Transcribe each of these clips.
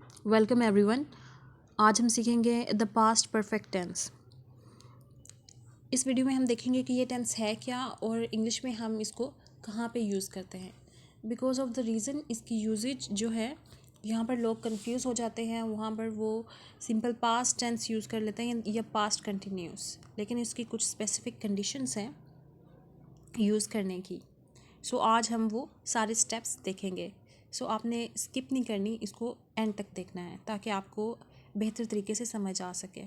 Welcome everyone. आज हम सीखेंगे द पास्ट परफेक्ट टेंस। इस वीडियो में हम देखेंगे कि ये टेंस है क्या और इंग्लिश में हम इसको कहाँ पे यूज़ करते हैं। बिकॉज ऑफ द रीज़न इसकी यूजेज जो है यहाँ पर लोग कंफ्यूज हो जाते हैं, वहाँ पर वो सिंपल पास्ट टेंस यूज़ कर लेते हैं या पास्ट कंटिन्यूस, लेकिन इसकी कुछ स्पेसिफिक कंडीशंस हैं यूज़ करने की। सो आज हम वो सारे स्टेप्स देखेंगे। सो आपने स्किप नहीं करनी, इसको एंड तक देखना है ताकि आपको बेहतर तरीके से समझ आ सके।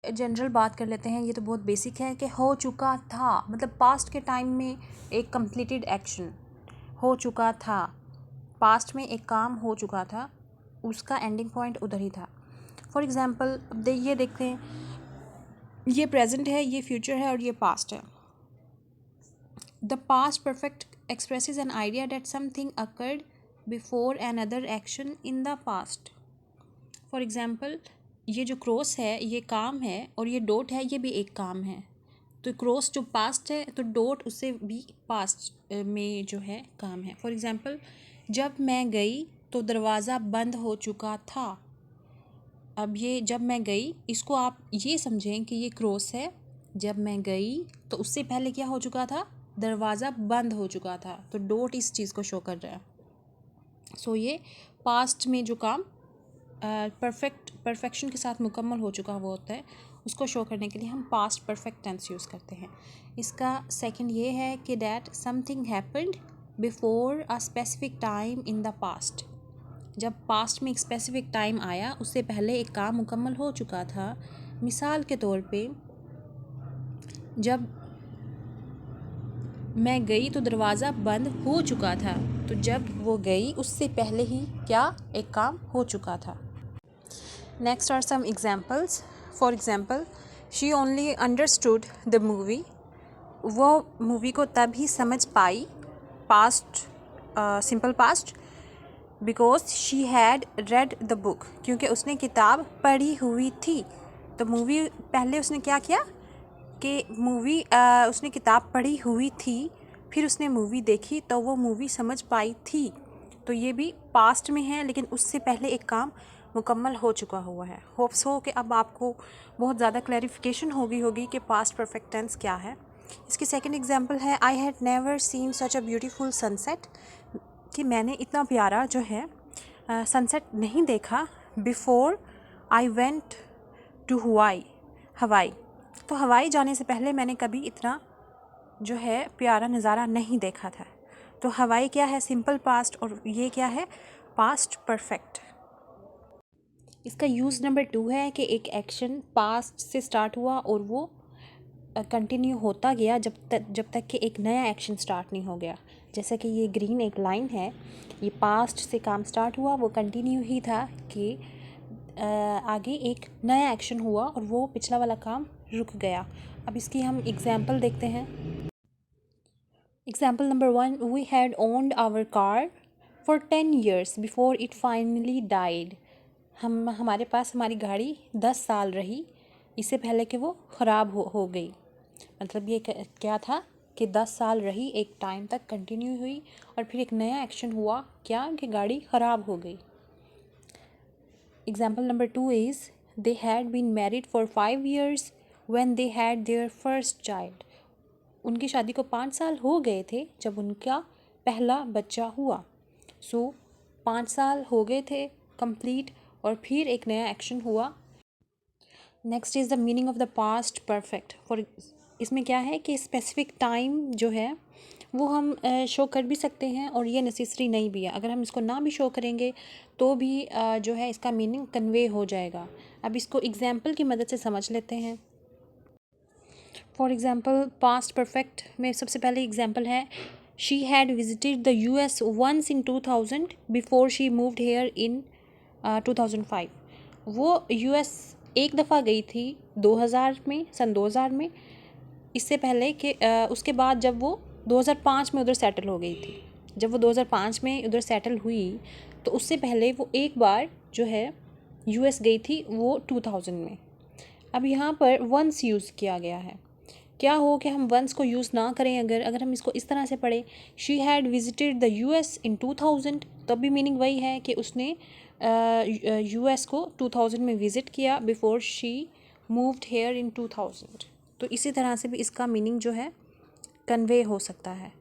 जनरल बात कर लेते हैं, ये तो बहुत बेसिक है कि हो चुका था मतलब पास्ट के टाइम में एक कंप्लीटेड एक्शन हो चुका था, पास्ट में एक काम हो चुका था, उसका एंडिंग पॉइंट उधर ही था। फॉर एग्ज़ाम्पल अब ये देखते हैं, ये प्रेजेंट है, ये फ्यूचर है और ये पास्ट है। The past perfect expresses an idea that something occurred before another action in the past. For example, ये जो क्रॉस है ये काम है और ये डॉट है ये भी एक काम है। तो क्रॉस जो पास्ट है तो डॉट उससे भी पास्ट में जो है काम है। फॉर एग्ज़ाम्पल, जब मैं गई तो दरवाज़ा बंद हो चुका था। अब ये जब मैं गई, इसको आप ये समझें कि ये क्रॉस है। जब मैं गई तो उससे पहले क्या हो चुका था, दरवाज़ा बंद हो चुका था, तो डॉट इस चीज़ को शो कर रहा है। सो ये पास्ट में जो काम परफेक्शन के साथ मुकम्मल हो चुका हुआ होता है, उसको शो करने के लिए हम पास्ट परफेक्ट टेंस यूज़ करते हैं। इसका सेकंड ये है कि that something happened before a specific time in the past. जब पास्ट में एक स्पेसिफिक टाइम आया, उससे पहले एक काम मुकम्मल हो चुका था। मिसाल के तौर पे, जब मैं गई तो दरवाज़ा बंद हो चुका था, तो जब वो गई उससे पहले ही क्या एक काम हो चुका था। Next are some examples. For example, she only understood the movie. वो मूवी को तभी समझ पाई, past simple past, because she had read the book, क्योंकि उसने किताब पढ़ी हुई थी। तो मूवी पहले उसने क्या किया कि मूवी उसने किताब पढ़ी हुई थी, फिर उसने मूवी देखी तो वो मूवी समझ पाई थी। तो ये भी पास्ट में है, लेकिन उससे पहले एक काम मुकम्मल हो चुका हुआ है। होप्स हो कि अब आपको बहुत ज़्यादा क्लैरिफिकेशन होगी कि पास्ट परफेक्ट टेंस क्या है। इसकी सेकंड एग्जांपल है, I had never seen such a beautiful sunset, कि मैंने इतना प्यारा जो है सनसेट नहीं देखा बिफोर आई वेंट टू हवाई। तो हवाई जाने से पहले मैंने कभी इतना जो है प्यारा नज़ारा नहीं देखा था। तो हवाई क्या है, सिंपल पास्ट, और ये क्या है, पास्ट परफेक्ट। इसका यूज़ नंबर 2 है कि एक एक्शन पास्ट से स्टार्ट हुआ और वो कंटिन्यू होता गया जब तक कि एक नया एक्शन स्टार्ट नहीं हो गया। जैसे कि ये ग्रीन एक लाइन है, ये पास्ट से काम स्टार्ट हुआ, वो कंटिन्यू ही था कि आगे एक नया एक्शन हुआ और वो पिछला वाला काम रुक गया। अब इसकी हम एग्जाम्पल देखते हैं। Example number 1, we had owned our car for 10 years before it finally died. हमारे पास हमारी गाड़ी 10 साल रही, इससे पहले कि वो ख़राब हो गई। मतलब ये क्या था कि 10 साल रही, एक टाइम तक कंटिन्यू हुई और फिर एक नया एक्शन हुआ, क्या कि गाड़ी ख़राब हो गई। Example number 2 is, they had been married for 5 years when they had their first child. उनकी शादी को 5 साल हो गए थे जब उनका पहला बच्चा हुआ। सो 5 साल हो गए थे कंप्लीट और फिर एक नया एक्शन हुआ। Next is the meaning of the past perfect. For इसमें क्या है कि स्पेसिफिक टाइम जो है वो हम शो कर भी सकते हैं और ये नेसेसरी नहीं भी है। अगर हम इसको ना भी शो करेंगे तो भी जो है इसका मीनिंग कन्वे हो जाएगा। अब इसको एग्जाम्पल की मदद से समझ लेते हैं। फॉर एग्ज़ाम्पल, पास्ट परफेक्ट में सबसे पहले एग्जाम्पल है, she had visited the US once in 2000 before she moved here in 2005। वो US एक दफ़ा गई थी 2000 में, सन 2000 में, इससे पहले कि उसके बाद जब वो 2005 में उधर सेटल हो गई थी। जब वो 2005 में उधर सेटल हुई तो उससे पहले वो एक बार जो है US गई थी, वो 2000 में। अब यहाँ पर वंस यूज़ किया गया है। क्या हो कि हम वंस को यूज़ ना करें, अगर हम इसको इस तरह से पढ़ें, she had visited the US इन 2000, तब भी मीनिंग वही है कि उसने यूएस को 2000 में विज़िट किया बिफोर शी मूव्ड हेयर इन 2000। तो इसी तरह से भी इसका मीनिंग जो है कन्वे हो सकता है।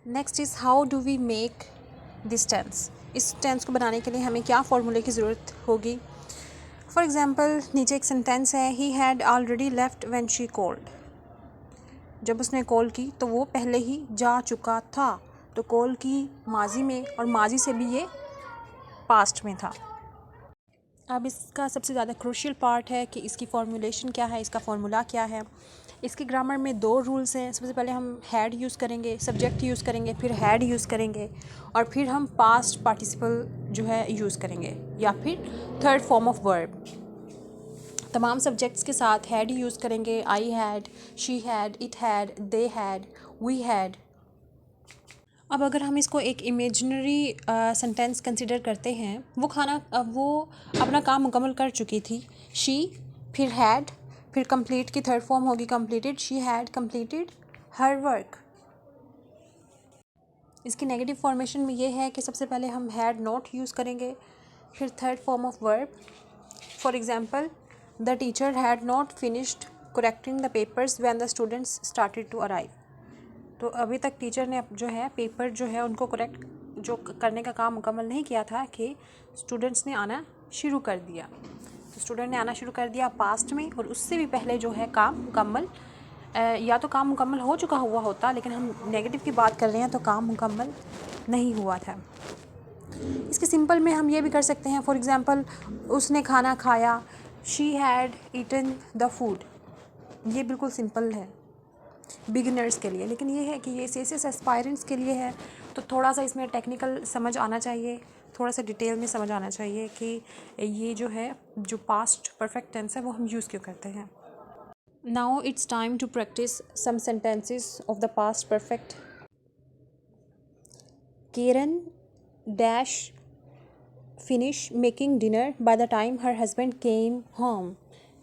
Next is how do we make this tense. इस टेंस को बनाने के लिए हमें क्या फॉर्मूले की ज़रूरत होगी। फॉर एग्ज़ाम्पल नीचे एक सेंटेंस है, he had already left when she called. जब उसने कॉल की तो वो पहले ही जा चुका था। तो कॉल की माजी में और माजी से भी ये पास्ट में था। अब इसका सबसे ज़्यादा क्रूशियल पार्ट है कि इसकी फॉर्मूलेशन क्या है, इसका फॉर्मूला क्या है। इसकी ग्रामर में 2 रूल्स हैं। सबसे पहले हम हैड यूज़ करेंगे, सब्जेक्ट यूज़ करेंगे, फिर हैड यूज़ करेंगे और फिर हम पास्ट पार्टिसिपल जो है यूज़ करेंगे या फिर थर्ड फॉर्म ऑफ वर्ब। तमाम सब्जेक्ट्स के साथ हैड यूज़ करेंगे, I had, she had, it had, they had, we had. अब अगर हम इसको एक इमेजिनरी सेंटेंस कंसिडर करते हैं, वो अपना काम मुकम्मल कर चुकी थी। शी, फिर हैड, फिर कंप्लीट की थर्ड फॉर्म होगी completed. She had completed her work. इसकी नेगेटिव फॉर्मेशन में ये है कि सबसे पहले हम हैड नॉट यूज़ करेंगे, फिर third form of verb. For example the teacher had not finished correcting the papers when the students started to arrive. तो अभी तक टीचर ने जो है पेपर जो है उनको करेक्ट जो करने का काम मुकम्मल नहीं किया था कि स्टूडेंट्स ने आना शुरू कर दिया। तो स्टूडेंट ने आना शुरू कर दिया पास्ट में, और उससे भी पहले जो है काम मुकम्मल या तो काम मुकम्मल हो चुका हुआ होता, लेकिन हम नेगेटिव की बात कर रहे हैं तो काम मुकम्मल नहीं हुआ था। इसके सिंपल में हम ये भी कर सकते हैं, फॉर एग्ज़ाम्पल उसने खाना खाया, she had eaten the food. ये बिल्कुल सिंपल है बिगिनर्स के लिए, लेकिन ये है कि ये सीएसएस एस्पायरेंट्स के लिए है, तो थोड़ा सा इसमें टेक्निकल समझ आना चाहिए, थोड़ा सा डिटेल में समझ आना चाहिए कि ये जो है जो पास्ट परफेक्ट टेंस है वो हम यूज़ क्यों करते हैं। Now it's time to practise some sentences of the past perfect. Karen dash finish making dinner by the time her husband came home.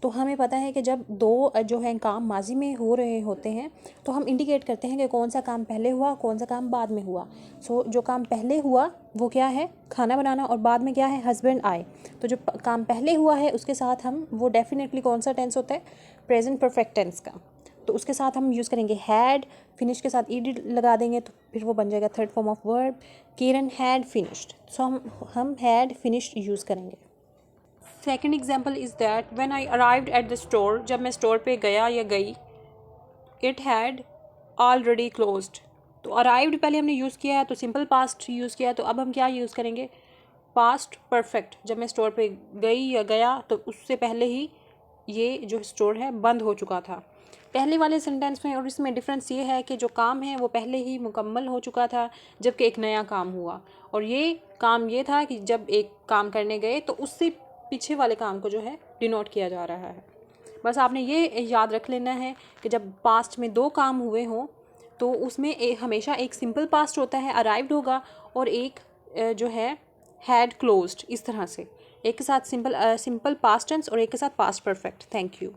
तो हमें पता है कि जब दो जो है काम माजी में हो रहे होते हैं तो हम इंडिकेट करते हैं कि कौन सा काम पहले हुआ, कौन सा काम बाद में हुआ। सो जो काम पहले हुआ वो क्या है, खाना बनाना, और बाद में क्या है, हस्बैंड आए। तो जो काम पहले हुआ है उसके साथ हम वो डेफिनेटली कौन सा टेंस होता है, प्रेजेंट परफेक्ट टेंस का। तो उसके साथ हम यूज़ करेंगे हैड, फिनिश के साथ ईडी लगा देंगे तो फिर वो बन जाएगा third form of verb. Kiran had finished, so हम हैड फिनिश्ड यूज़ करेंगे। Second example is that when I arrived at the store, जब मैं स्टोर पे गया या गई, इट हैड ऑलरेडी क्लोज्ड। तो अराइव्ड पहले हमने यूज़ किया है तो सिंपल पास्ट यूज़ किया है, तो अब हम क्या यूज़ करेंगे, पास्ट परफेक्ट। जब मैं स्टोर पे गई या गया तो उससे पहले ही ये जो स्टोर है बंद हो चुका था। पहले वाले सेंटेंस में और इसमें डिफरेंस ये है कि जो काम है वो पहले ही मुकम्मल हो चुका था, जबकि एक नया काम हुआ। और ये काम ये था कि जब एक काम करने गए तो उससे पीछे वाले काम को जो है डिनोट किया जा रहा है। बस आपने ये याद रख लेना है कि जब पास्ट में 2 काम हुए हों तो उसमें हमेशा एक सिंपल पास्ट होता है, अराइव्ड होगा, और एक जो है हैड क्लोज्ड। इस तरह से एक के साथ सिंपल पास्ट टेंस और एक के साथ पास्ट परफेक्ट। Thank you.